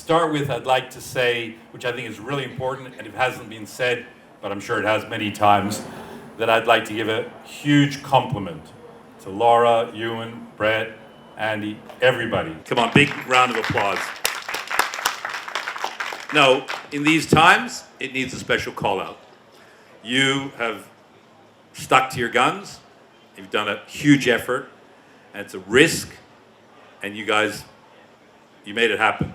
start with, I'd like to say, which I think is really important, and it hasn't been said, but I'm sure it has many times, that I'd like to give a huge compliment to Laura, Ewan, Brett, Andy, everybody. Come on, big round of applause. No, in these times, it needs a special call out. You have stuck to your guns, you've done a huge effort, and it's a risk, and you guys, you made it happen.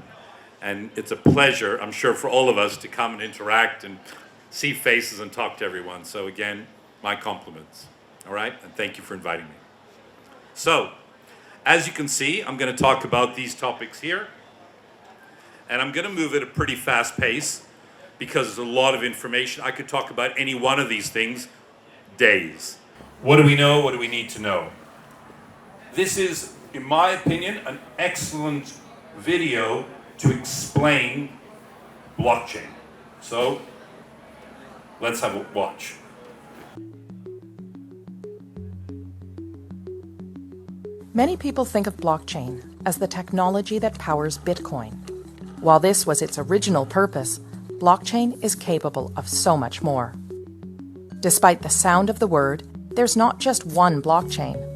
And it's a pleasure, I'm sure, for all of us to come and interact and see faces and talk to everyone. So again, my compliments, all right? And thank you for inviting me. So, as you can see, I'm going to talk about these topics here. And I'm going to move at a pretty fast pace because there's a lot of information. I could talk about any one of these things days. What do we know? What do we need to know? This is, in my opinion, an excellent video to explain blockchain. So, let's have a watch. Many people think of blockchain as the technology that powers Bitcoin. While this was its original purpose, blockchain is capable of so much more. Despite the sound of the word, there's not just one blockchain.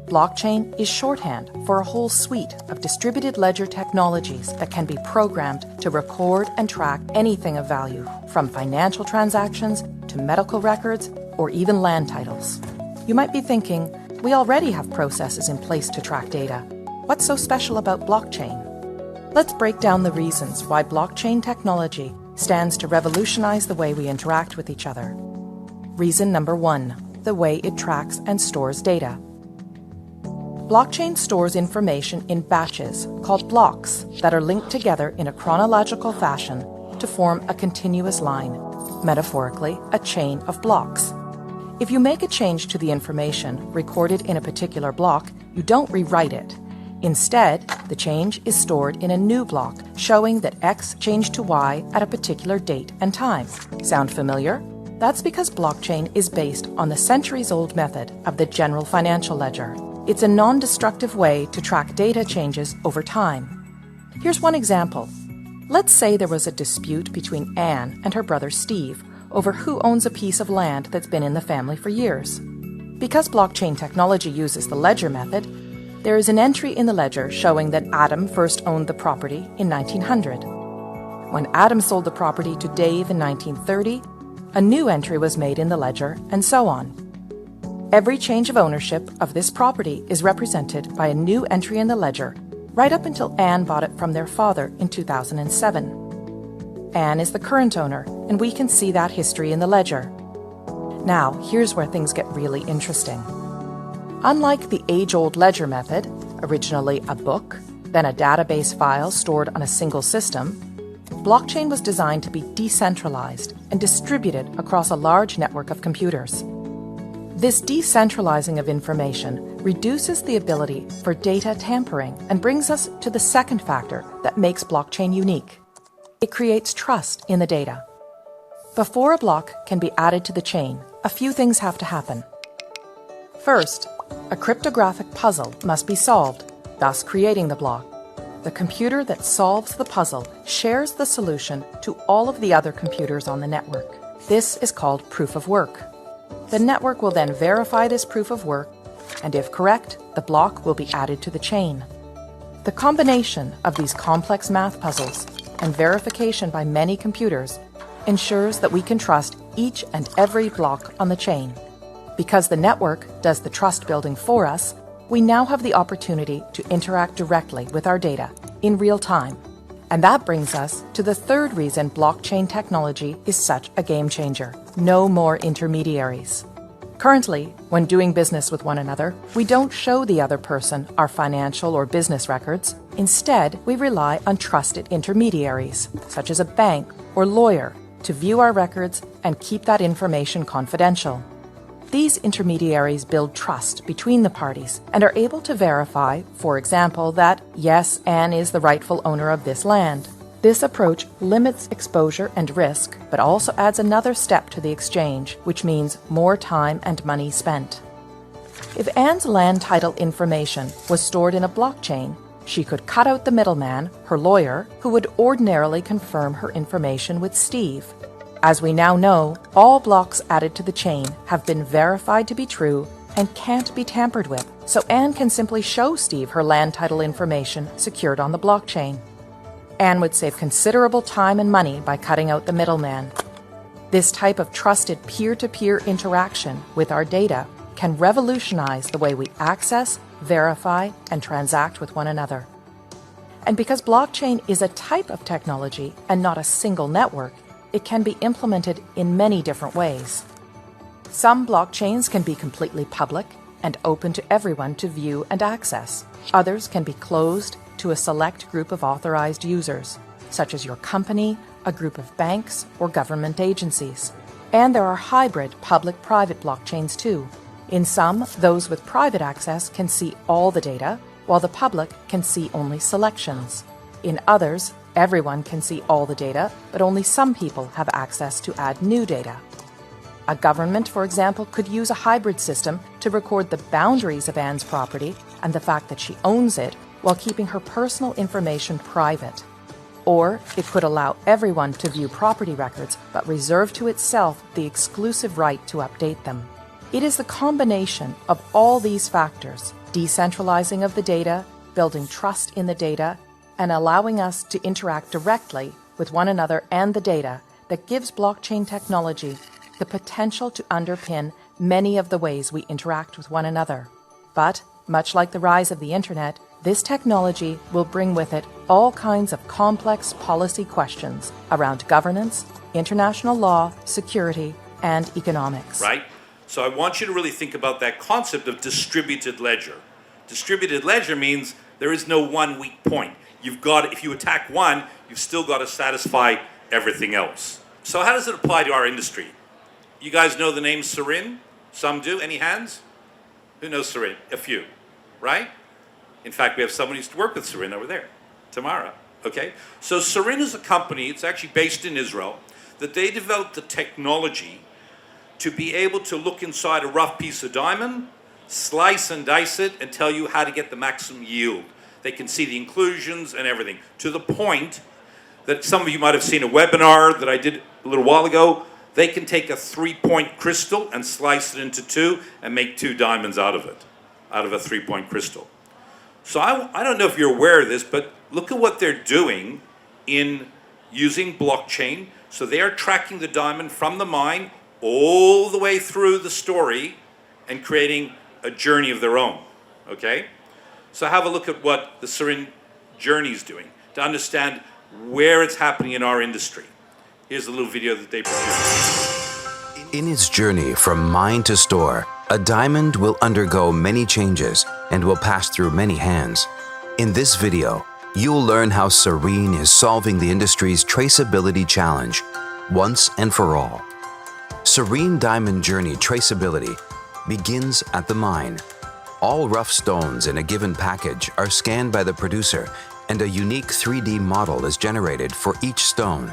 Blockchain is shorthand for a whole suite of distributed ledger technologies that can be programmed to record and track anything of value, from financial transactions to medical records or even land titles. You might be thinking, we already have processes in place to track data. What's so special about blockchain? Let's break down the reasons why blockchain technology stands to revolutionize the way we interact with each other. Reason number 1, the way it tracks and stores data. Blockchain stores information in batches called blocks that are linked together in a chronological fashion to form a continuous line, metaphorically, a chain of blocks. If you make a change to the information recorded in a particular block, you don't rewrite it. Instead, the change is stored in a new block, showing that X changed to Y at a particular date and time. Sound familiar? That's because blockchain is based on the centuries-old method of the general financial ledger. It's a non-destructive way to track data changes over time. Here's one example. Let's say there was a dispute between Anne and her brother Steve over who owns a piece of land that's been in the family for years. Because blockchain technology uses the ledger method, there is an entry in the ledger showing that Adam first owned the property in 1900. When Adam sold the property to Dave in 1930, a new entry was made in the ledger, and so on. Every change of ownership of this property is represented by a new entry in the ledger, right up until Anne bought it from their father in 2007. Anne is the current owner, and we can see that history in the ledger. Now, here's where things get really interesting. Unlike the age-old ledger method, originally a book, then a database file stored on a single system, blockchain was designed to be decentralized and distributed across a large network of computers. This decentralizing of information reduces the ability for data tampering and brings us to the second factor that makes blockchain unique. It creates trust in the data. Before a block can be added to the chain, a few things have to happen. First, a cryptographic puzzle must be solved, thus creating the block. The computer that solves the puzzle shares the solution to all of the other computers on the network. This is called proof of work. The network will then verify this proof of work, and if correct, the block will be added to the chain. The combination of these complex math puzzles and verification by many computers ensures that we can trust each and every block on the chain. Because the network does the trust building for us, we now have the opportunity to interact directly with our data in real time. And that brings us to the third reason blockchain technology is such a game changer. No more intermediaries. Currently, when doing business with one another, we don't show the other person our financial or business records. Instead, we rely on trusted intermediaries, such as a bank or lawyer, to view our records and keep that information confidential. These intermediaries build trust between the parties and are able to verify, for example, that, yes, Anne is the rightful owner of this land. This approach limits exposure and risk, but also adds another step to the exchange, which means more time and money spent. If Anne's land title information was stored in a blockchain, She could cut out the middleman, her lawyer, who would ordinarily confirm her information with Steve. As we now know, all blocks added to the chain have been verified to be true and can't be tampered with, so Anne can simply show Steve her land title information secured on the blockchain. Anne would save considerable time and money by cutting out the middleman. This type of trusted peer-to-peer interaction with our data can revolutionize the way we access, verify, and transact with one another. And because blockchain is a type of technology and not a single network, it can be implemented in many different ways. Some blockchains can be completely public and open to everyone to view and access. Others can be closed to a select group of authorized users, such as your company, a group of banks, or government agencies. And there are hybrid public-private blockchains too. In some, those with private access can see all the data, while the public can see only selections. In others, everyone can see all the data, but only some people have access to add new data. A government, for example, could use a hybrid system to record the boundaries of Anne's property and the fact that she owns it while keeping her personal information private. Or it could allow everyone to view property records but reserve to itself the exclusive right to update them. It is the combination of all these factors, decentralizing of the data, building trust in the data, and allowing us to interact directly with one another and the data, that gives blockchain technology the potential to underpin many of the ways we interact with one another. But, much like the rise of the internet, this technology will bring with it all kinds of complex policy questions around governance, international law, security, and economics. Right? So I want you to really think about that concept of distributed ledger. Distributed ledger means there is no one weak point. If you attack one, you've still got to satisfy everything else. So how does it apply to our industry? You guys know the name Sarin? Some do. Any hands? Who knows Sarin? A few, right? In fact, we have someone who used to work with Sarin over there, Tamara. Okay? So Sarin is a company, it's actually based in Israel, that they developed the technology to be able to look inside a rough piece of diamond, slice and dice it, and tell you how to get the maximum yield. They can see the inclusions and everything, to the point that some of you might have seen a webinar that I did a little while ago. They can take a 3-point crystal and slice it into two and make 2 diamonds out of it, out of a 3-point crystal. So I don't know if you're aware of this, but look at what they're doing in using blockchain. So they are tracking the diamond from the mine all the way through the story and creating a journey of their own, okay? So have a look at what the Sarin journey is doing to understand where it's happening in our industry. Here's a little video that they produced. In its journey from mine to store, a diamond will undergo many changes and will pass through many hands. In this video, you'll learn how Sarin is solving the industry's traceability challenge once and for all. Sarin Diamond Journey traceability begins at the mine. All rough stones in a given package are scanned by the producer, and a unique 3D model is generated for each stone.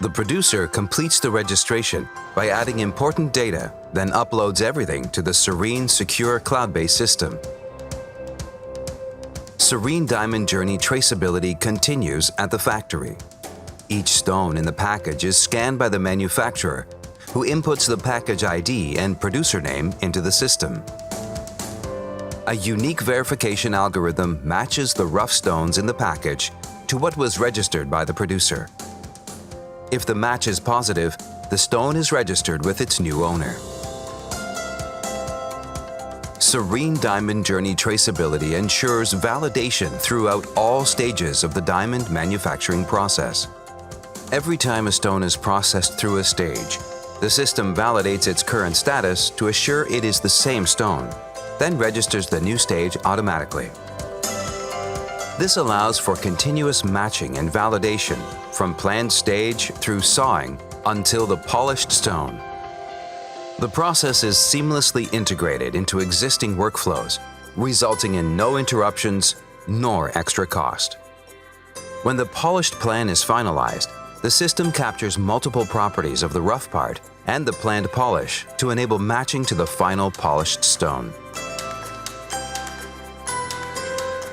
The producer completes the registration by adding important data, then uploads everything to the Sarin secure cloud-based system. Sarin Diamond Journey traceability continues at the factory. Each stone in the package is scanned by the manufacturer, who inputs the package ID and producer name into the system. A unique verification algorithm matches the rough stones in the package to what was registered by the producer. If the match is positive, the stone is registered with its new owner. Sarin Diamond Journey traceability ensures validation throughout all stages of the diamond manufacturing process. Every time a stone is processed through a stage, the system validates its current status to assure it is the same stone, then registers the new stage automatically. This allows for continuous matching and validation from planned stage through sawing until the polished stone. The process is seamlessly integrated into existing workflows, resulting in no interruptions nor extra cost. When the polished plan is finalized, the system captures multiple properties of the rough part and the planned polish to enable matching to the final polished stone.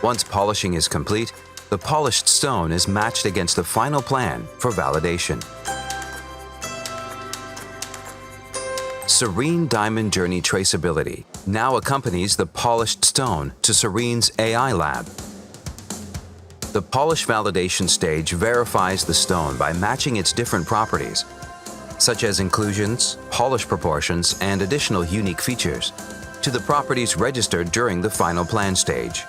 Once polishing is complete, the polished stone is matched against the final plan for validation. Serene Diamond Journey Traceability now accompanies the polished stone to Serene's AI lab. The polish validation stage verifies the stone by matching its different properties, such as inclusions, polish proportions, and additional unique features, to the properties registered during the final plan stage.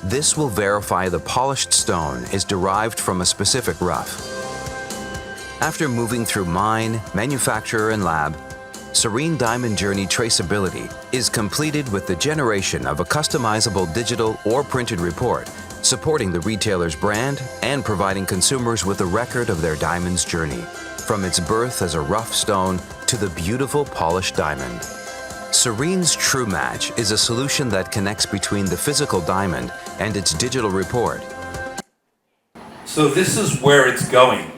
This will verify the polished stone is derived from a specific rough. After moving through mine, manufacturer, and lab, Serene Diamond Journey Traceability is completed with the generation of a customizable digital or printed report supporting the retailer's brand and providing consumers with a record of their diamond's journey, from its birth as a rough stone to the beautiful polished diamond. Serene's True Match is a solution that connects between the physical diamond and its digital report. So this is where it's going.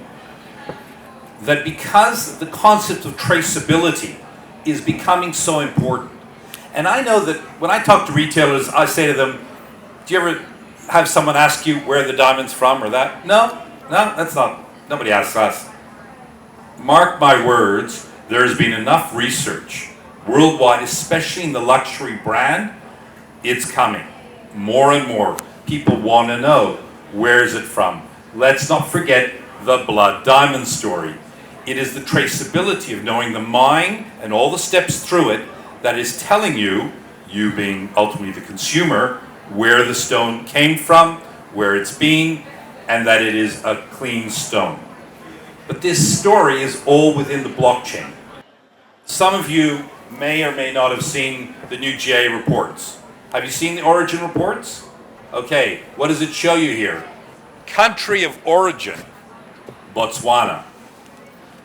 That because the concept of traceability is becoming so important. And I know that when I talk to retailers, I say to them, do you ever have someone ask you where the diamond's from or that? No, that's not, nobody asks us. Mark my words, there's been enough research worldwide, especially in the luxury brand, it's coming. More and more people want to know, where is it from? Let's not forget the blood diamond story. It is the traceability of knowing the mine and all the steps through it that is telling you, you being ultimately the consumer, where the stone came from, where it's been, and that it is a clean stone. But this story is all within the blockchain. Some of you may or may not have seen the new GA reports. Have you seen the origin reports? Okay, what does it show you here? Country of origin, Botswana.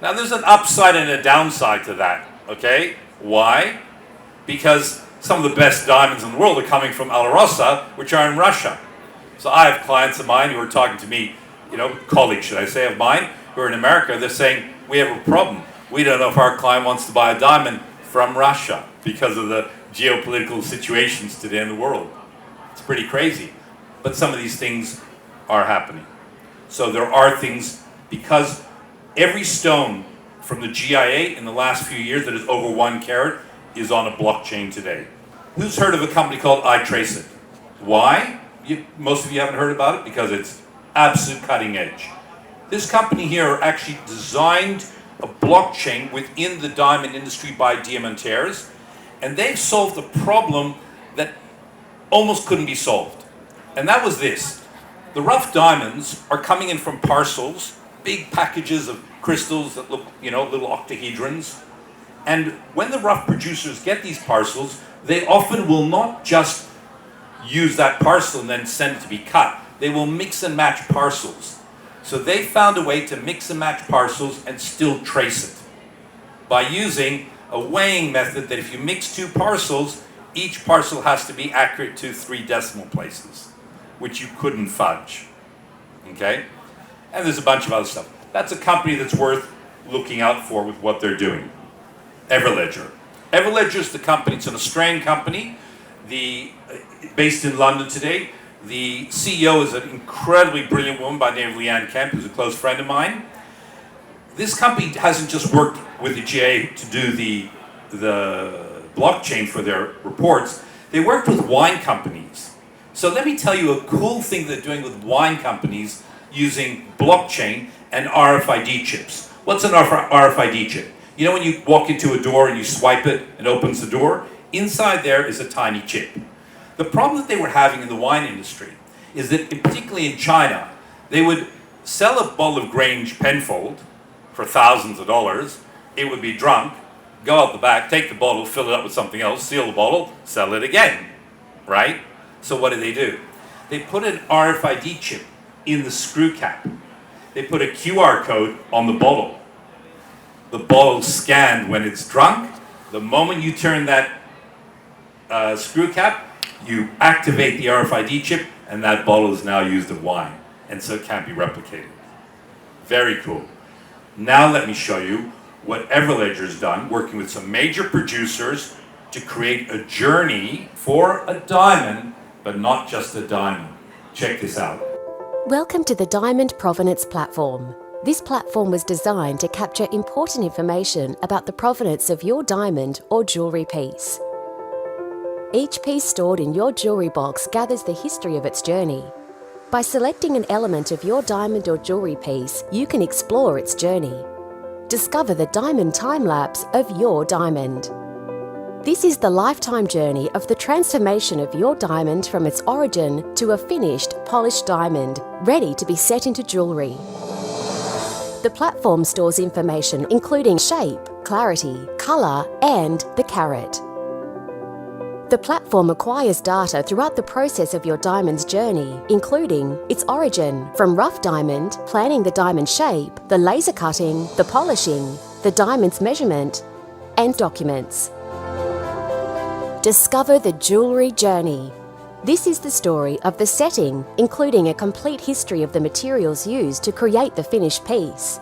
Now there's an upside and a downside to that, okay? Why? Because some of the best diamonds in the world are coming from Alarosa, which are in Russia. So I have clients of mine who are talking to me, colleagues, should I say, of mine, who are in America. They're saying, we have a problem. We don't know if our client wants to buy a diamond from Russia because of the geopolitical situations today in the world. It's pretty crazy. But some of these things are happening. So there are things, because every stone from the GIA in the last few years that is over 1 carat is on a blockchain today. Who's heard of a company called iTraceIt? Why? Most of you haven't heard about it because it's absolute cutting edge. This company here actually designed a blockchain within the diamond industry by diamantaires, and they've solved a problem that almost couldn't be solved. And that was this. The rough diamonds are coming in from parcels, big packages of crystals that look, little octahedrons. And when the rough producers get these parcels, they often will not just use that parcel and then send it to be cut. They will mix and match parcels. So they found a way to mix and match parcels and still trace it by using a weighing method that if you mix 2 parcels, each parcel has to be accurate to 3 decimal places, which you couldn't fudge, okay? And there's a bunch of other stuff. That's a company that's worth looking out for with what they're doing. Everledger. Everledger is the company, it's an Australian company, based in London today. The CEO is an incredibly brilliant woman by the name of Leanne Kemp, who's a close friend of mine. This company hasn't just worked with the GA to do the blockchain for their reports, they worked with wine companies. So let me tell you a cool thing they're doing with wine companies using blockchain and RFID chips. What's an RFID chip? You know when you walk into a door and you swipe it and opens the door? Inside there is a tiny chip. The problem that they were having in the wine industry is that, particularly in China, they would sell a bottle of Grange Penfold for thousands of dollars. It would be drunk, go out the back, take the bottle, fill it up with something else, seal the bottle, sell it again, right? So what do? They put an RFID chip in the screw cap. They put a QR code on the bottle. The bottle's scanned when it's drunk. The moment you turn that screw cap, you activate the RFID chip, and that bottle is now used of wine, and so it can't be replicated. Very cool. Now let me show you what Everledger's done, working with some major producers to create a journey for a diamond but not just a diamond. Check this out. Welcome to the Diamond Provenance Platform. This platform was designed to capture important information about the provenance of your diamond or jewellery piece. Each piece stored in your jewellery box gathers the history of its journey. By selecting an element of your diamond or jewellery piece, you can explore its journey. Discover the diamond time-lapse of your diamond. This is the lifetime journey of the transformation of your diamond from its origin to a finished, polished diamond, ready to be set into jewellery. The platform stores information including shape, clarity, colour, and the carat. The platform acquires data throughout the process of your diamond's journey, including its origin, from rough diamond, planning the diamond shape, the laser cutting, the polishing, the diamond's measurement, and documents. Discover the jewellery journey. This is the story of the setting, including a complete history of the materials used to create the finished piece,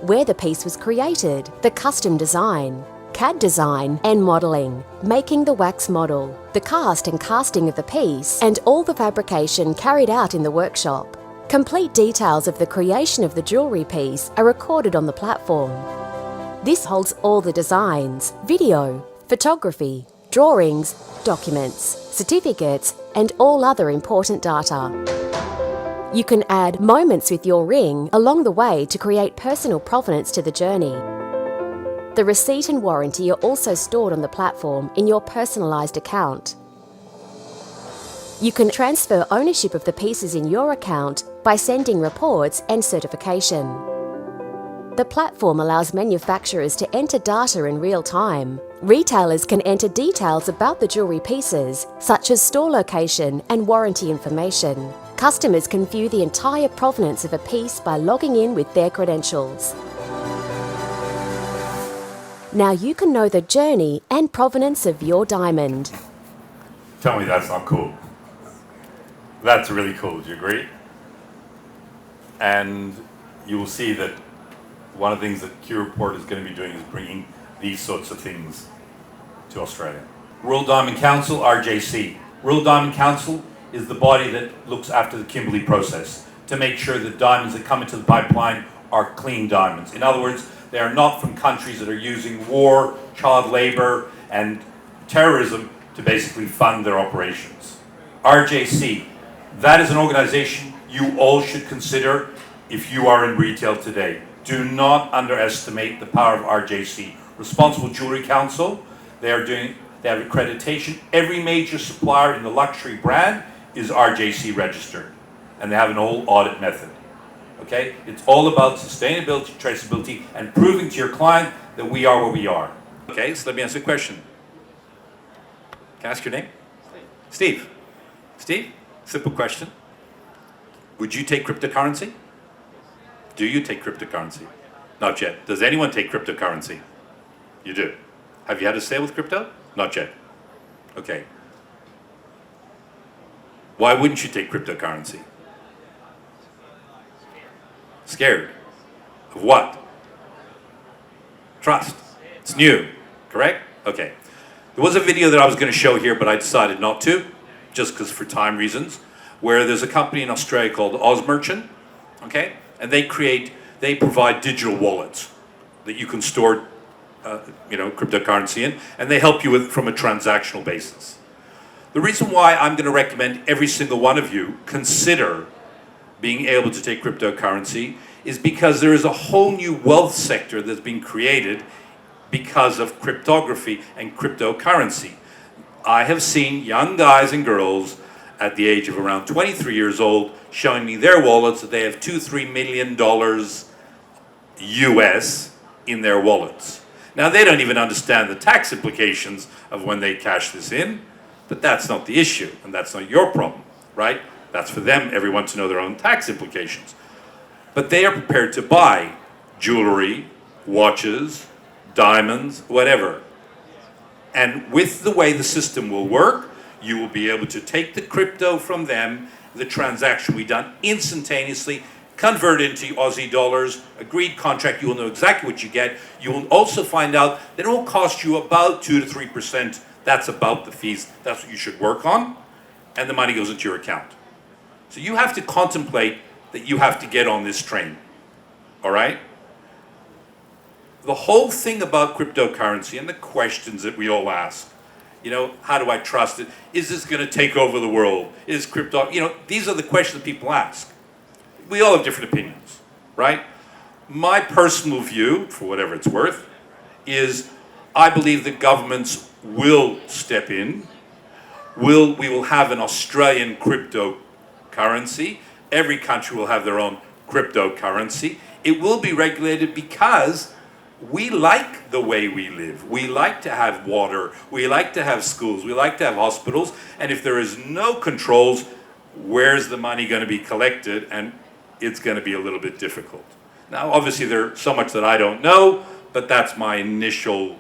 where the piece was created, the custom design, CAD design and modelling, making the wax model, the cast and casting of the piece, and all the fabrication carried out in the workshop. Complete details of the creation of the jewellery piece are recorded on the platform. This holds all the designs, video, photography, drawings, documents, certificates, and all other important data. You can add moments with your ring along the way to create personal provenance to the journey. The receipt and warranty are also stored on the platform in your personalised account. You can transfer ownership of the pieces in your account by sending reports and certification. The platform allows manufacturers to enter data in real time. Retailers can enter details about the jewellery pieces, such as store location and warranty information. Customers can view the entire provenance of a piece by logging in with their credentials. Now you can know the journey and provenance of your diamond. Tell me that's not cool. That's really cool, do you agree? And you will see that one of the things that Q Report is going to be doing is bringing these sorts of things to Australia. World Diamond Council, RJC. World Diamond Council is the body that looks after the Kimberley process to make sure that diamonds that come into the pipeline are clean diamonds. In other words, they are not from countries that are using war, child labor, and terrorism to basically fund their operations. RJC, that is an organization you all should consider if you are in retail today. Do not underestimate the power of RJC. Responsible Jewellery Council, they have accreditation. Every major supplier in the luxury brand is RJC registered, and they have an whole audit method. Okay? It's all about sustainability, traceability, and proving to your client that we are what we are. Okay, so let me ask you a question. Can I ask your name? Steve. Steve, simple question. Would you take cryptocurrency? Do you take cryptocurrency? Not yet. Does anyone take cryptocurrency? You do. Have you had a sale with crypto? Not yet. Okay. Why wouldn't you take cryptocurrency? Scared. Of what? Trust. It's new, correct? Okay. There was a video that I was going to show here, but I decided not to, just because for time reasons, where there's a company in Australia called Ozmerchant, okay? And they provide digital wallets that you can store, cryptocurrency in, and they help you with from a transactional basis. The reason why I'm going to recommend every single one of you consider being able to take cryptocurrency is because there is a whole new wealth sector that's been created because of cryptography and cryptocurrency. I have seen young guys and girls at the age of around 23 years old showing me their wallets that they have $2-3 million US in their wallets. Now they don't even understand the tax implications of when they cash this in, but that's not the issue, and that's not your problem, right? That's for them, everyone to know their own tax implications. But they are prepared to buy jewelry, watches, diamonds, whatever. And with the way the system will work, you will be able to take the crypto from them, the transaction will be done instantaneously, convert into Aussie dollars, agreed contract, you will know exactly what you get. You will also find out that it will cost you about 2 to 3%. That's about the fees. That's what you should work on. and the money goes into your account. So you have to contemplate that you have to get on this train, all right? The whole thing about cryptocurrency and the questions that we all ask, how do I trust it? Is this going to take over the world? Is crypto, these are the questions that people ask. We all have different opinions, right? My personal view, for whatever it's worth, is I believe that governments will step in. We will have an Australian cryptocurrency. Every country will have their own cryptocurrency. It will be regulated because we like the way we live. We like to have water. We like to have schools. We like to have hospitals. And if there is no controls, where's the money going to be collected? And it's going to be a little bit difficult. Now, obviously, there's so much that I don't know, but that's my initial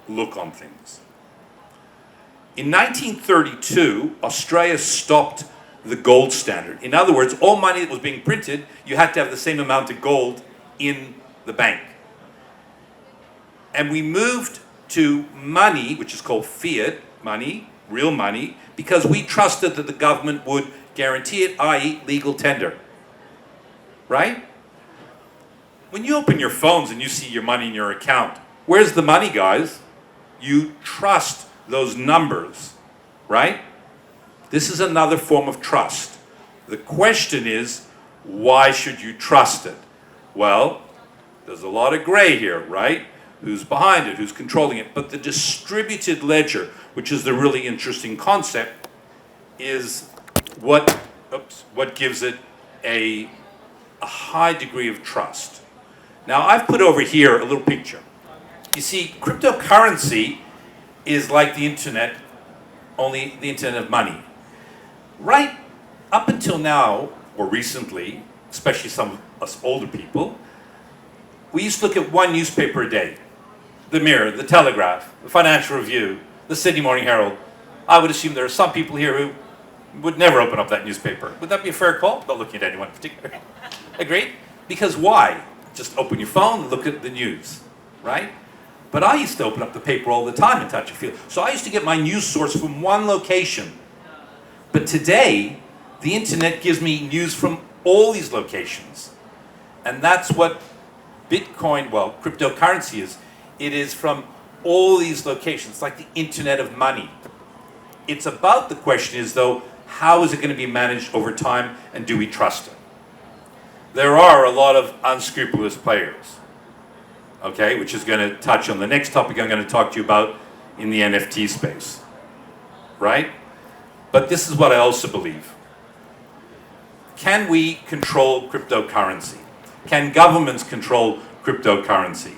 look on things. In 1932, Australia stopped the gold standard. In other words, all money that was being printed, you had to have the same amount of gold in the bank. And we moved to money, which is called fiat money, real money, because we trusted that the government would guarantee it, i.e. legal tender. Right? When you open your phones and you see your money in your account, where's the money, guys? You trust those numbers, right? This is another form of trust. The question is, why should you trust it? Well, there's a lot of gray here, right? Who's behind it? Who's controlling it? But the distributed ledger, which is the really interesting concept, is what gives it a high degree of trust. Now, I've put over here a little picture. You see, cryptocurrency is like the internet, only the internet of money. Right up until now, or recently, especially some of us older people, we used to look at one newspaper a day. The Mirror, the Telegraph, the Financial Review, the Sydney Morning Herald. I would assume there are some people here who would never open up that newspaper. Would that be a fair call? Not looking at anyone in particular. Agreed? Because why? Just open your phone and look at the news, right? But I used to open up the paper all the time and touch and feel. So I used to get my news source from one location. But today, the internet gives me news from all these locations. And that's what Bitcoin, cryptocurrency is. It is from all these locations. It's like the internet of money. It's about, the question is though, how is it going to be managed over time and do we trust it? There are a lot of unscrupulous players, okay, which is going to touch on the next topic I'm going to talk to you about in the NFT space, right? But this is what I also believe. Can we control cryptocurrency? Can governments control cryptocurrency?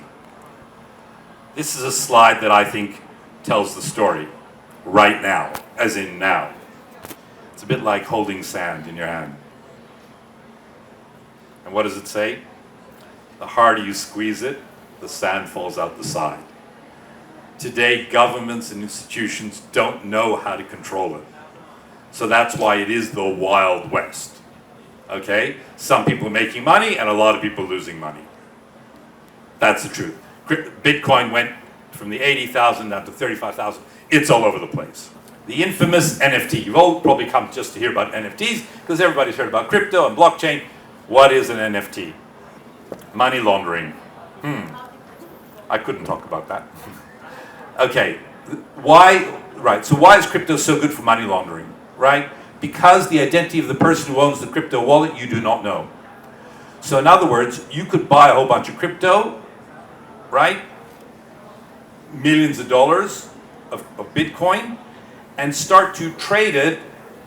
This is a slide that I think tells the story right now, as in now. It's a bit like holding sand in your hand. And what does it say? The harder you squeeze it, the sand falls out the side. Today, governments and institutions don't know how to control it. So that's why it is the Wild West. Okay? Some people are making money and a lot of people losing money. That's the truth. Bitcoin went from the 80,000 down to 35,000. It's all over the place. The infamous NFT. You've all probably come just to hear about NFTs because everybody's heard about crypto and blockchain. What is an NFT? Money laundering. I couldn't talk about that. Okay. Why? Right. So why is crypto so good for money laundering? Right? Because the identity of the person who owns the crypto wallet, you do not know. So in other words, you could buy a whole bunch of crypto, right? Millions of dollars of Bitcoin, and start to trade it,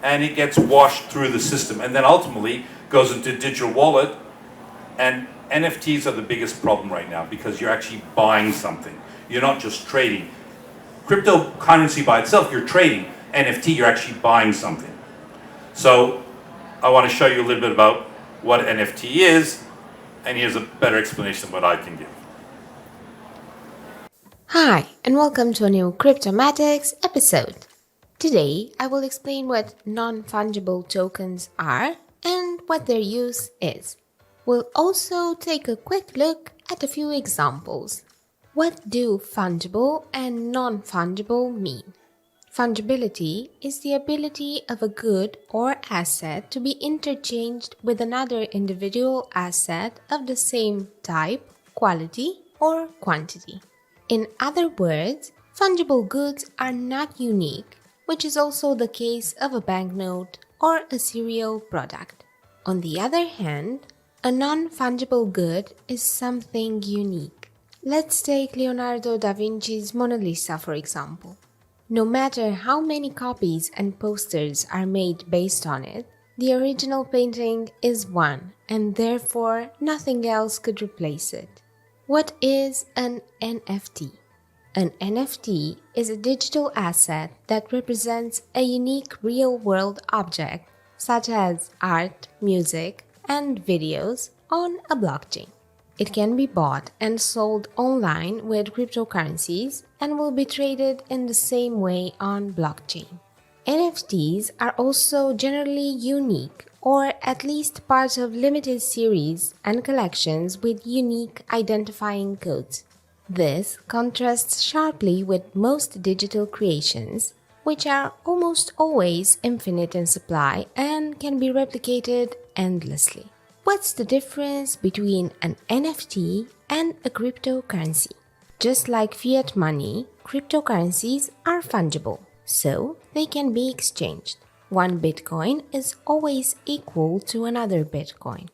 and it gets washed through the system, and then ultimately goes into a digital wallet. And NFTs are the biggest problem right now because you're actually buying something. You're not just trading. Cryptocurrency by itself, you're trading. NFT, you're actually buying something. So I want to show you a little bit about what NFT is, and here's a better explanation of what I can give. Hi, and welcome to a new Cryptomatics episode. Today, I will explain what non-fungible tokens are and what their use is. We'll also take a quick look at a few examples. What do fungible and non-fungible mean? Fungibility is the ability of a good or asset to be interchanged with another individual asset of the same type, quality, or quantity. In other words, fungible goods are not unique, which is also the case of a banknote or a cereal product. On the other hand, a non-fungible good is something unique. Let's take Leonardo da Vinci's Mona Lisa for example. No matter how many copies and posters are made based on it, the original painting is one, and therefore nothing else could replace it. What is an NFT? An NFT is a digital asset that represents a unique real-world object, such as art, music, and videos, on a blockchain. It can be bought and sold online with cryptocurrencies and will be traded in the same way on blockchain. NFTs are also generally unique or at least part of limited series and collections with unique identifying codes. This contrasts sharply with most digital creations, which are almost always infinite in supply and can be replicated endlessly. What's the difference between an NFT and a cryptocurrency? Just like fiat money, cryptocurrencies are fungible, so they can be exchanged. One Bitcoin is always equal to another Bitcoin.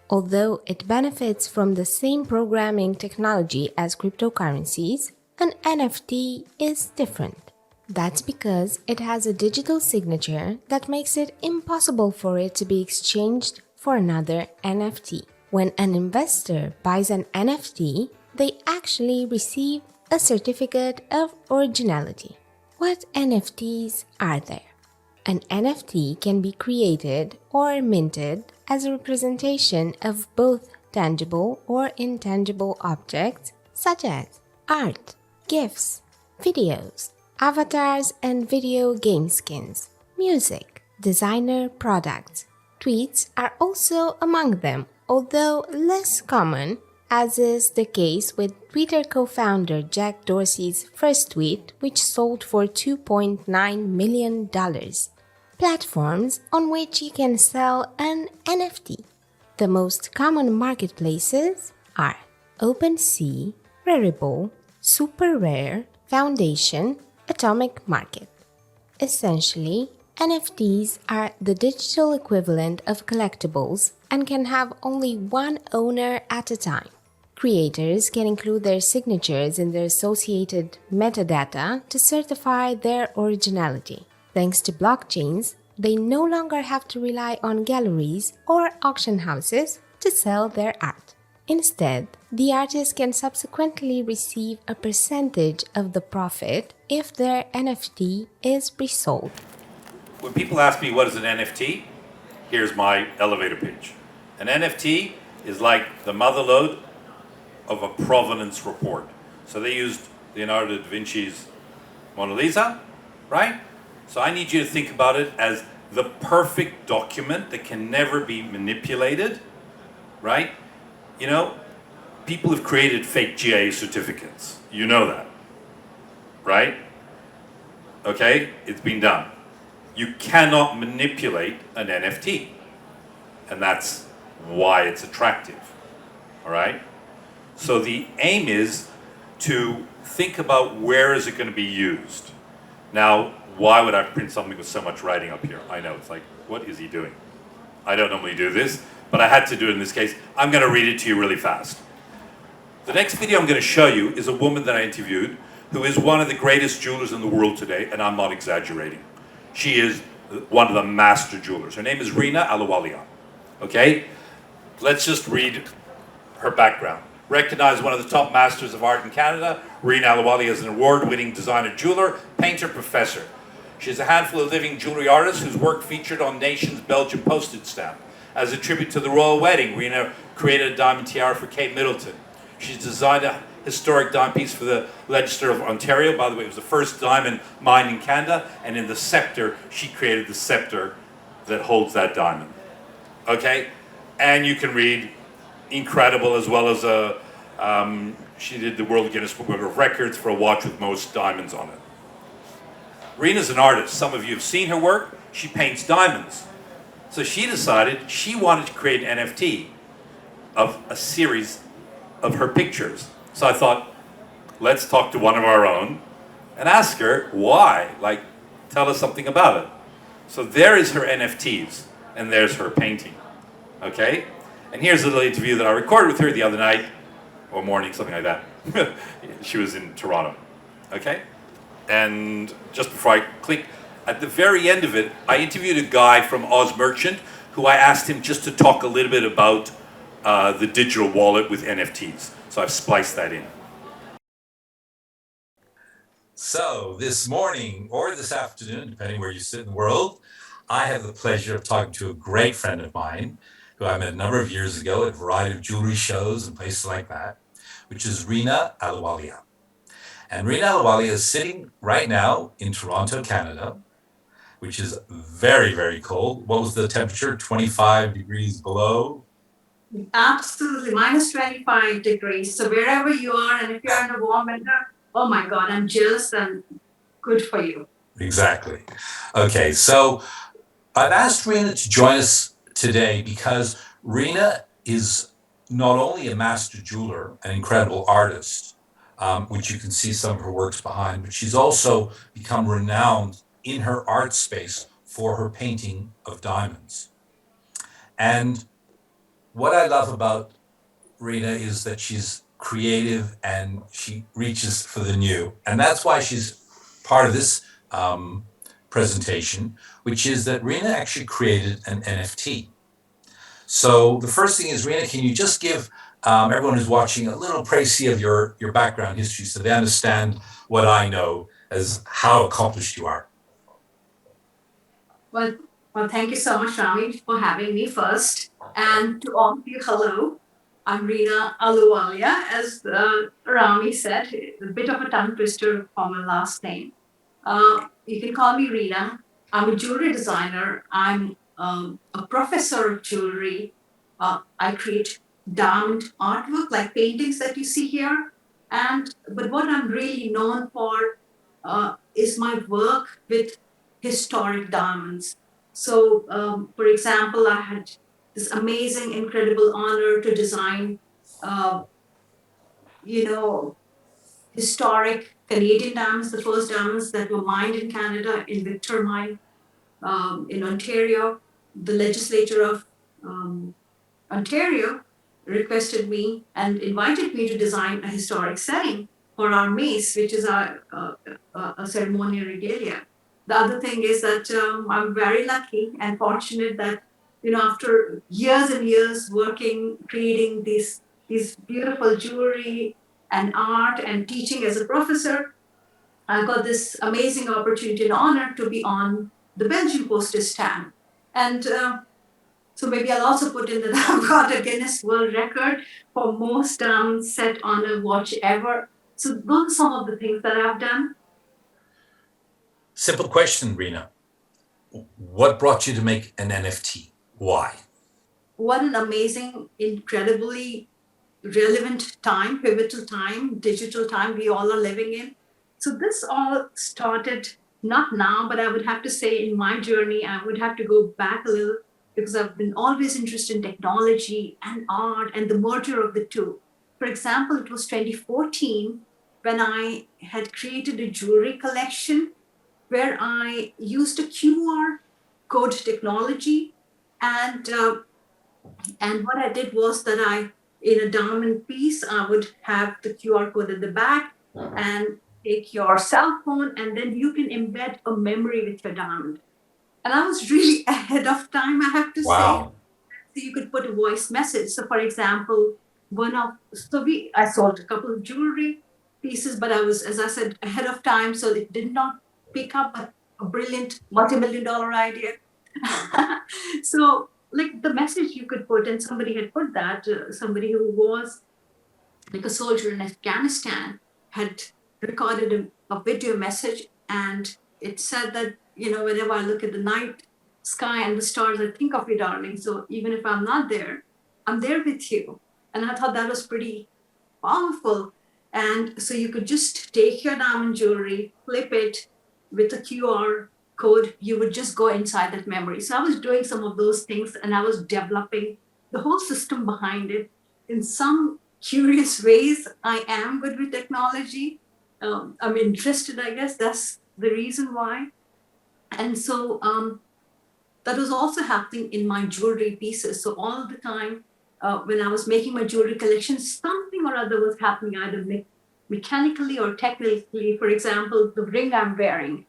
Although it benefits from the same programming technology as cryptocurrencies, an NFT is different. That's because it has a digital signature that makes it impossible for it to be exchanged for another NFT. When an investor buys an NFT, they actually receive a certificate of originality. What NFTs are there? An NFT can be created or minted as a representation of both tangible or intangible objects such as art, gifts, videos, avatars and video game skins, music, designer products. Tweets are also among them, although less common, as is the case with Twitter co-founder Jack Dorsey's first tweet, which sold for $2.9 million. Platforms on which you can sell an NFT. The most common marketplaces are OpenSea, Rarible, Super Rare, Foundation, Atomic Market. Essentially, NFTs are the digital equivalent of collectibles and can have only one owner at a time. Creators can include their signatures in their associated metadata to certify their originality. Thanks to blockchains, they no longer have to rely on galleries or auction houses to sell their art. Instead, the artist can subsequently receive a percentage of the profit if their NFT is resold. When people ask me what is an NFT, here's my elevator pitch. An NFT is like the motherlode of a provenance report. So they used Leonardo da Vinci's Mona Lisa, right? So I need you to think about it as the perfect document that can never be manipulated, right? You know, people have created fake GIA certificates. You know that, right? Okay, it's been done. You cannot manipulate an NFT, and that's why it's attractive, all right? So the aim is to think about where is it going to be used. Now, why would I print something with so much writing up here? I know, it's like, what is he doing? I don't normally do this, but I had to do it in this case. I'm going to read it to you really fast. The next video I'm going to show you is a woman that I interviewed who is one of the greatest jewelers in the world today, and I'm not exaggerating. She is one of the master jewelers. Her name is Rina Ahluwalia. Okay? Let's just read her background. Recognized one of the top masters of art in Canada, Rina Ahluwalia is an award-winning designer, jeweler, painter, professor. She has a handful of living jewelry artists whose work featured on Nation's Belgian postage stamp. As a tribute to the royal wedding, Rina created a diamond tiara for Kate Middleton. She's designed a historic diamond piece for the Legislature of Ontario. By the way, it was the first diamond mine in Canada, and in the scepter, she created the scepter that holds that diamond. Okay? And you can read incredible, as well as she did the World Guinness Book of Records for a watch with most diamonds on it. Rena's an artist. Some of you have seen her work. She paints diamonds. So she decided she wanted to create an NFT of a series of her pictures. So I thought, let's talk to one of our own and ask her why. Like, tell us something about it. So there is her NFTs, and there's her painting. Okay? And here's a little interview that I recorded with her the other night, or morning, something like that. She was in Toronto. Okay? And just before I click, at the very end of it, I interviewed a guy from Oz Merchant who I asked him just to talk a little bit about the digital wallet with NFTs. So I've spliced that in. So this morning or this afternoon, depending where you sit in the world, I have the pleasure of talking to a great friend of mine who I met a number of years ago at a variety of jewelry shows and places like that, which is Rina Ahluwalia. And Rina Ahluwalia is sitting right now in Toronto, Canada, which is very, very cold. What was the temperature? 25 degrees below? Absolutely, minus 25 degrees. So wherever you are, and if you're in the warm weather, oh my God, I'm jealous and good for you. Exactly. Okay, so I've asked Rina to join us today because Rina is not only a master jeweler, an incredible artist, which you can see some of her works behind, but she's also become renowned in her art space for her painting of diamonds. And what I love about Rina is that she's creative and she reaches for the new. And that's why she's part of this presentation, which is that Rina actually created an NFT. So the first thing is, Rina, can you just give everyone who's watching a little précis of your background history so they understand what I know as how accomplished you are? Well, thank you so much, Rami, for having me first. And to all of you, hello. I'm Rina Ahluwalia, as Rami said, a bit of a tongue twister for my last name. You can call me Rina. I'm a jewelry designer. I'm a professor of jewelry. I create diamond artwork like paintings that you see here. But what I'm really known for is my work with historic diamonds. So, for example, I had this amazing, incredible honor to design, uh, you know, historic Canadian diamonds, the first diamonds that were mined in Canada in Victor Mine in Ontario. The legislature of Ontario requested me and invited me to design a historic setting for our mace, which is a ceremonial regalia. The other thing is that I'm very lucky and fortunate that after years and years working, creating these beautiful jewelry and art and teaching as a professor, I got this amazing opportunity and honor to be on the Belgian postage stamp. And so maybe I'll also put in that I've got a Guinness World Record for most set on a watch ever. So those are some of the things that I've done. Simple question, Rina. What brought you to make an NFT? Why? What an amazing, incredibly relevant time, pivotal time, digital time we all are living in. So this all started not now, but I would have to say in my journey, I would have to go back a little because I've been always interested in technology and art and the merger of the two. For example, it was 2014 when I had created a jewelry collection where I used a QR code technology. And what I did was that in a diamond piece, I would have the QR code at the back and take your cell phone, and then you can embed a memory with your diamond. And I was really ahead of time, I have to Wow. say. So you could put a voice message. So for example, I sold a couple of jewelry pieces, but I was, as I said, ahead of time, so it did not pick up a brilliant multi-million-dollar idea. So like the message you could put, and somebody had put that, somebody who was like a soldier in Afghanistan had recorded a video message, and it said that, whenever I look at the night sky and the stars, I think of you, darling. So even if I'm not there, I'm there with you. And I thought that was pretty powerful. And so you could just take your diamond jewelry, flip it, with a QR code, you would just go inside that memory. So I was doing some of those things and I was developing the whole system behind it. In some curious ways, I am good with technology. I'm interested, I guess. That's the reason why. And so that was also happening in my jewelry pieces. So all the time, when I was making my jewelry collection, something or other was happening, either mechanically or technically. For example, the ring I'm wearing,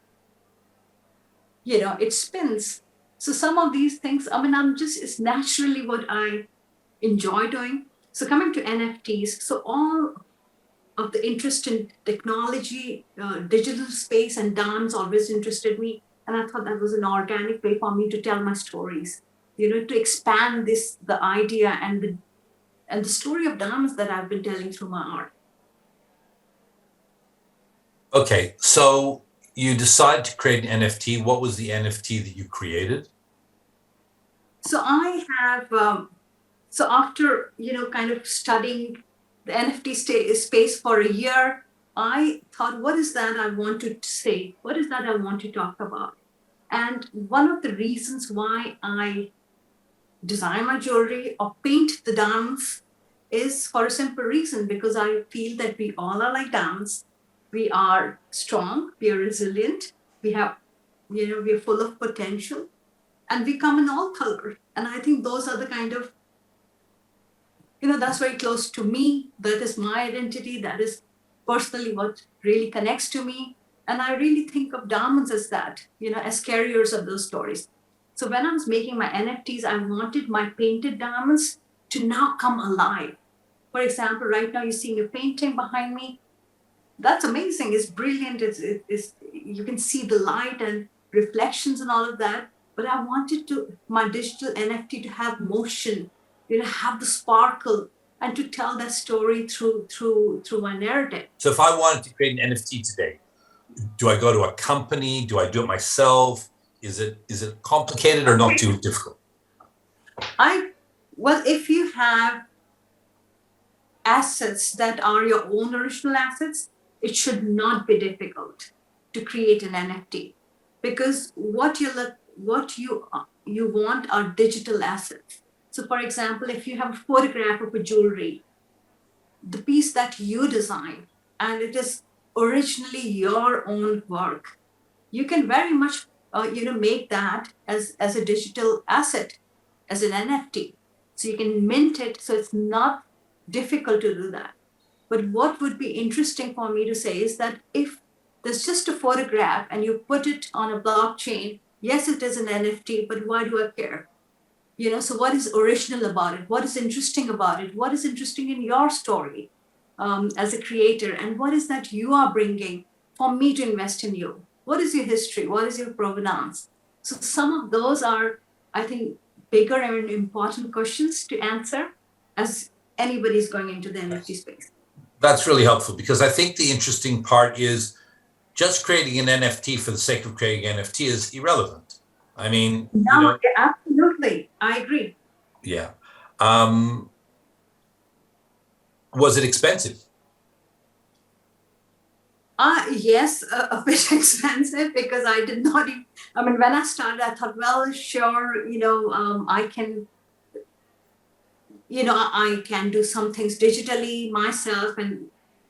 it spins. So some of these things, it's naturally what I enjoy doing. So coming to NFTs, so all of the interest in technology, digital space, and dance always interested me. And I thought that was an organic way for me to tell my stories, to expand the idea and the story of dance that I've been telling through my art. Okay, so you decide to create an NFT. What was the NFT that you created? So I have, so after, kind of studying the NFT space for a year, I thought, what is that I want to say? What is that I want to talk about? And one of the reasons why I design my jewelry or paint the diamonds is for a simple reason, because I feel that we all are like diamonds. We are strong, we are resilient, we have, we're full of potential, and we come in all colors. And I think those are the kind of, that's very close to me. That is my identity. That is personally what really connects to me. And I really think of diamonds as that, as carriers of those stories. So when I was making my NFTs, I wanted my painted diamonds to now come alive. For example, right now you're seeing a painting behind me. That's amazing. It's brilliant. It's you can see the light and reflections and all of that. But I wanted my digital NFT to have motion, have the sparkle, and to tell that story through my narrative. So if I wanted to create an NFT today, do I go to a company? Do I do it myself? Is it complicated or not too difficult? Well, if you have assets that are your own original assets, it should not be difficult to create an NFT, because what you want are digital assets. So for example, if you have a photograph of a jewelry, the piece that you design, and it is originally your own work, you can very much make that as a digital asset, as an NFT. So you can mint it, so it's not difficult to do that. But what would be interesting for me to say is that if there's just a photograph and you put it on a blockchain, yes, it is an NFT, but why do I care? So what is original about it? What is interesting about it? What is interesting in your story as a creator? And what is that you are bringing for me to invest in you? What is your history? What is your provenance? So some of those are, I think, bigger and important questions to answer as anybody's going into the NFT space. That's really helpful, because I think the interesting part is just creating an NFT for the sake of creating an NFT is irrelevant. I mean, no, absolutely. I agree. Yeah. Was it expensive? Yes, a bit expensive, because I did not even, when I started, I thought, well, sure, I can, I can do some things digitally myself, and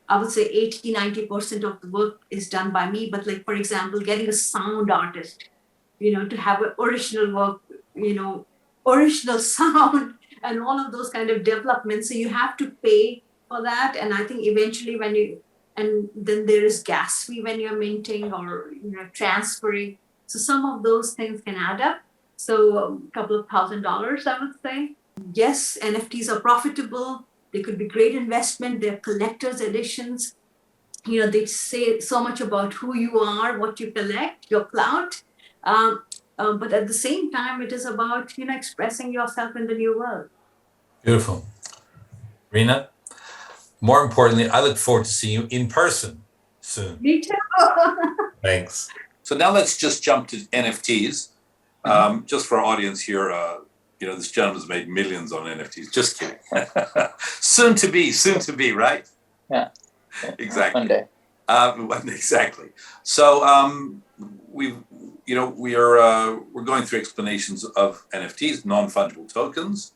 I would say 80-90% of the work is done by me. But like, for example, getting a sound artist, to have an original work, original sound and all of those kind of developments. So you have to pay for that. And I think eventually and then there is gas fee when you're minting or transferring. So some of those things can add up. So a couple of $1,000, I would say. Yes, NFTs are profitable. They could be great investment. They're collector's editions. They say so much about who you are, what you collect, your clout. But at the same time, it is about, expressing yourself in the new world. Beautiful. Reena, more importantly, I look forward to seeing you in person soon. Me too. Thanks. So now let's just jump to NFTs. Just for our audience here, this gentleman's made millions on NFTs. Just kidding. Soon to be, right? Yeah. Exactly. One day. Exactly. So we're going through explanations of NFTs, non-fungible tokens,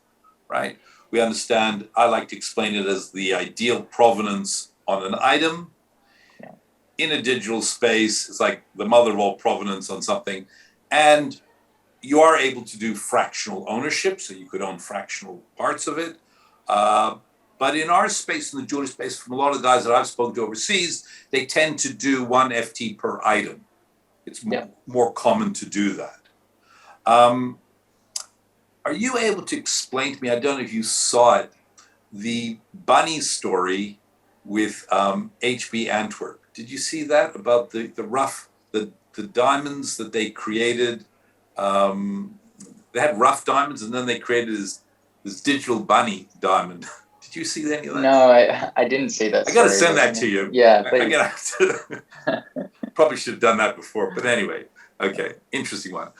right? We understand. I like to explain it as the ideal provenance on an item. Yeah. In a digital space. It's like the mother of all provenance on something, and you are able to do fractional ownership, so you could own fractional parts of it. But in our space, in the jewelry space, from a lot of guys that I've spoken to overseas, they tend to do one FT per item. It's more common to do that. Are you able to explain to me, I don't know if you saw it, the bunny story with HB Antwerp? Did you see that about the diamonds that they created? They had rough diamonds, and then they created this digital bunny diamond. Did you see any of that? No, I didn't see that. I got to send that to you. Yeah, I gotta probably should have done that before, but anyway. Okay, interesting one.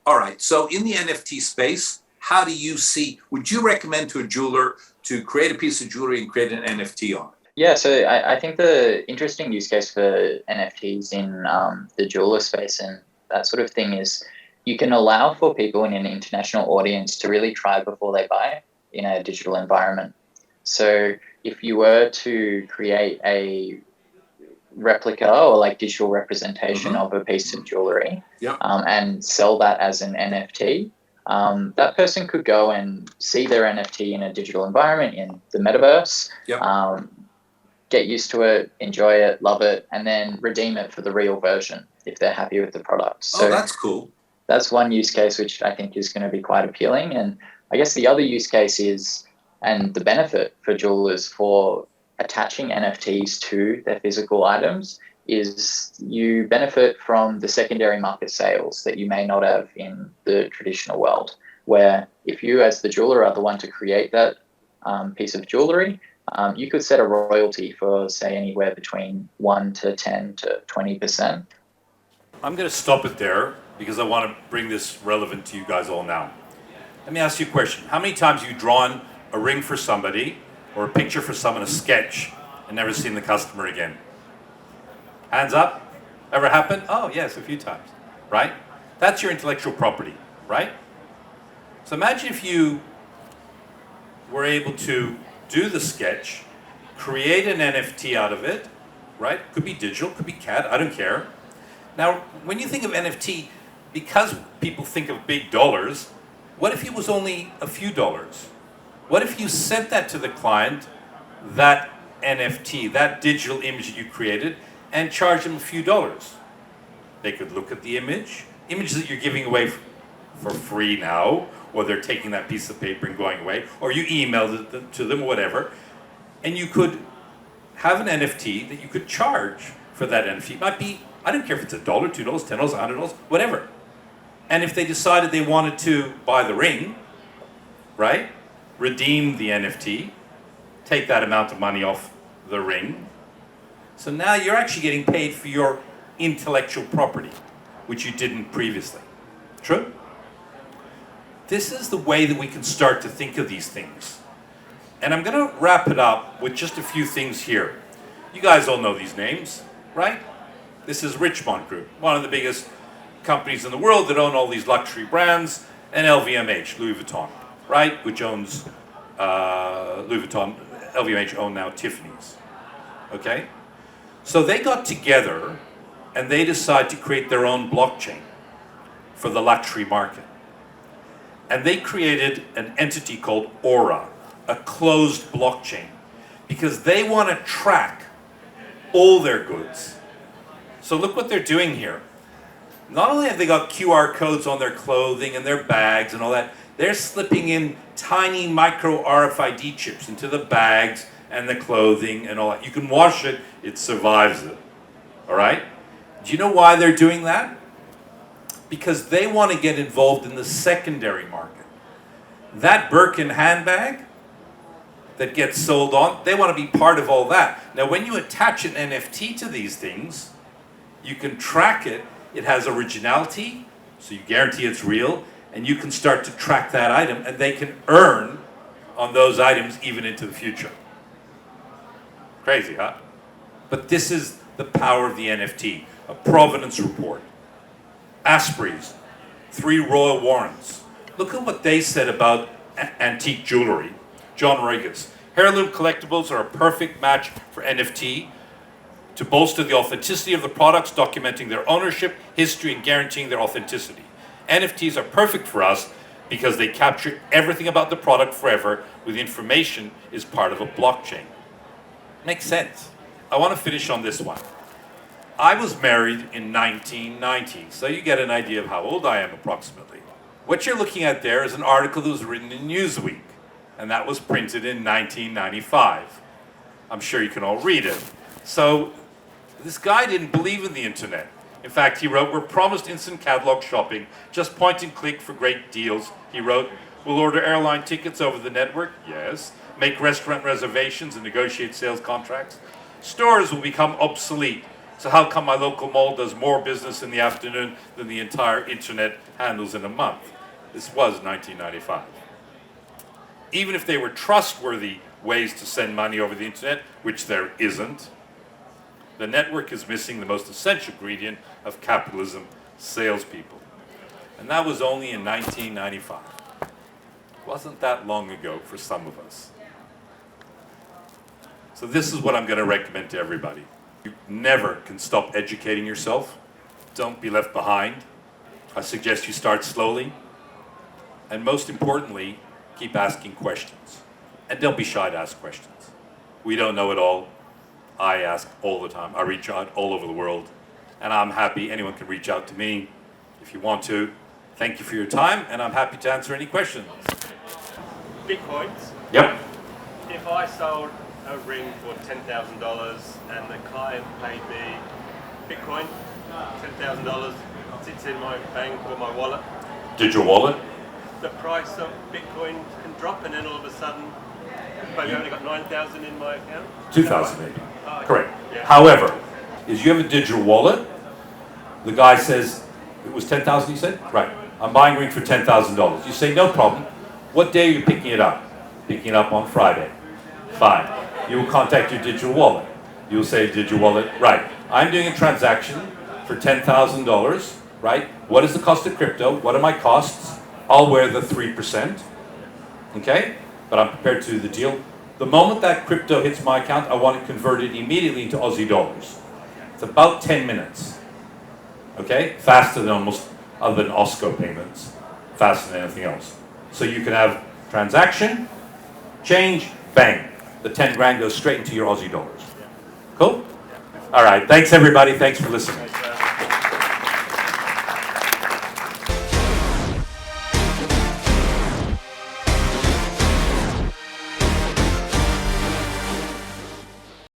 All right, so in the NFT space, how do you see? Would you recommend to a jeweler to create a piece of jewelry and create an NFT on it? Yeah, so I think the interesting use case for NFTs in the jeweler space and that sort of thing is you can allow for people in an international audience to really try before they buy in a digital environment. So if you were to create a replica or like digital representation of a piece of jewelry and sell that as an NFT, that person could go and see their NFT in a digital environment in the metaverse, get used to it, enjoy it, love it, and then redeem it for the real version if they're happy with the product. So that's cool. That's one use case which I think is going to be quite appealing. And I guess the other use case is, and the benefit for jewelers for attaching NFTs to their physical items is you benefit from the secondary market sales that you may not have in the traditional world, where if you as the jeweler are the one to create that piece of jewelry, you could set a royalty for, say, anywhere between 1 to 10 to 20%. I'm going to stop it there because I want to bring this relevant to you guys all now. Let me ask you a question. How many times have you drawn a ring for somebody or a picture for someone, a sketch, and never seen the customer again? Hands up. Ever happened? Oh, yes, a few times, right? That's your intellectual property, right? So imagine if you were able to do the sketch, create an NFT out of it, right? Could be digital, could be CAD, I don't care. Now, when you think of NFT, because people think of big dollars, what if it was only a few dollars? What if you sent that to the client, that NFT, that digital image that you created, and charged them a few dollars? They could look at the image that you're giving away for free now, or they're taking that piece of paper and going away, or you emailed it to them, whatever, and you could have an NFT that you could charge for that NFT. It might be, I don't care if it's $1, $2, $10, $100, whatever. And if they decided they wanted to buy the ring, right, redeem the NFT, take that amount of money off the ring. So now you're actually getting paid for your intellectual property, which you didn't previously. True? This is the way that we can start to think of these things. And I'm going to wrap it up with just a few things here. You guys all know these names, right? This is Richemont Group, one of the biggest companies in the world that own all these luxury brands, and LVMH, Louis Vuitton, right? Which owns Louis Vuitton. LVMH own now Tiffany's. Okay? So they got together and they decided to create their own blockchain for the luxury market. And they created an entity called Aura, a closed blockchain, because they want to track all their goods. So look what they're doing here. Not only have they got QR codes on their clothing and their bags and all that, they're slipping in tiny micro RFID chips into the bags and the clothing and all that. You can wash it, it survives it. All right? Do you know why they're doing that? Because they want to get involved in the secondary market. That Birkin handbag that gets sold on, they want to be part of all that. Now, when you attach an NFT to these things, you can track it. It has originality, so you guarantee it's real, and you can start to track that item, and they can earn on those items even into the future. Crazy, huh? But this is the power of the NFT. A provenance report. Asprey's, 3 royal warrants. Look at what they said about antique jewelry. John Regas. Heirloom collectibles are a perfect match for NFT to bolster the authenticity of the products, documenting their ownership, history, and guaranteeing their authenticity. NFTs are perfect for us because they capture everything about the product forever, where the information is part of a blockchain. Makes sense. I want to finish on this one. I was married in 1990, so you get an idea of how old I am approximately. What you're looking at there is an article that was written in Newsweek, and that was printed in 1995. I'm sure you can all read it. So this guy didn't believe in the internet. In fact, he wrote, "We're promised instant catalog shopping, just point and click for great deals." He wrote, "We'll order airline tickets over the network." Yes. "Make restaurant reservations and negotiate sales contracts." "Stores will become obsolete. So how come my local mall does more business in the afternoon than the entire internet handles in a month?" This was 1995. Even if they were trustworthy ways to send money over the internet, which there isn't, the network is missing the most essential ingredient of capitalism: salespeople. And that was only in 1995. It wasn't that long ago for some of us. So this is what I'm going to recommend to everybody. You never can stop educating yourself. Don't be left behind. I suggest you start slowly. And most importantly, keep asking questions. And don't be shy to ask questions. We don't know it all. I ask all the time. I reach out all over the world. And I'm happy anyone can reach out to me if you want to. Thank you for your time, and I'm happy to answer any questions. Bitcoins. Yep. If I sold a ring for $10,000 and the client paid me Bitcoin, $10,000 sits in my bank or my wallet. Digital wallet? The price of Bitcoin can drop, and then all of a sudden, maybe I only got 9,000 in my account. 2,000 maybe. Okay. Correct. Yeah. However, is you have a digital wallet, the guy says, it was 10,000 you said? Right. I'm buying a ring for $10,000. You say, no problem. What day are you picking it up? Picking it up on Friday. Fine. You will contact your digital wallet. You will say, digital wallet, right. I'm doing a transaction for $10,000, right? What is the cost of crypto? What are my costs? I'll wear the 3%, okay? But I'm prepared to do the deal. The moment that crypto hits my account, I want it converted immediately into Aussie dollars. It's about 10 minutes, okay? Faster than almost, other than OSCO payments, faster than anything else. So you can have transaction, change, bang. The 10 grand goes straight into your Aussie dollars. Cool? All right, thanks everybody, thanks for listening.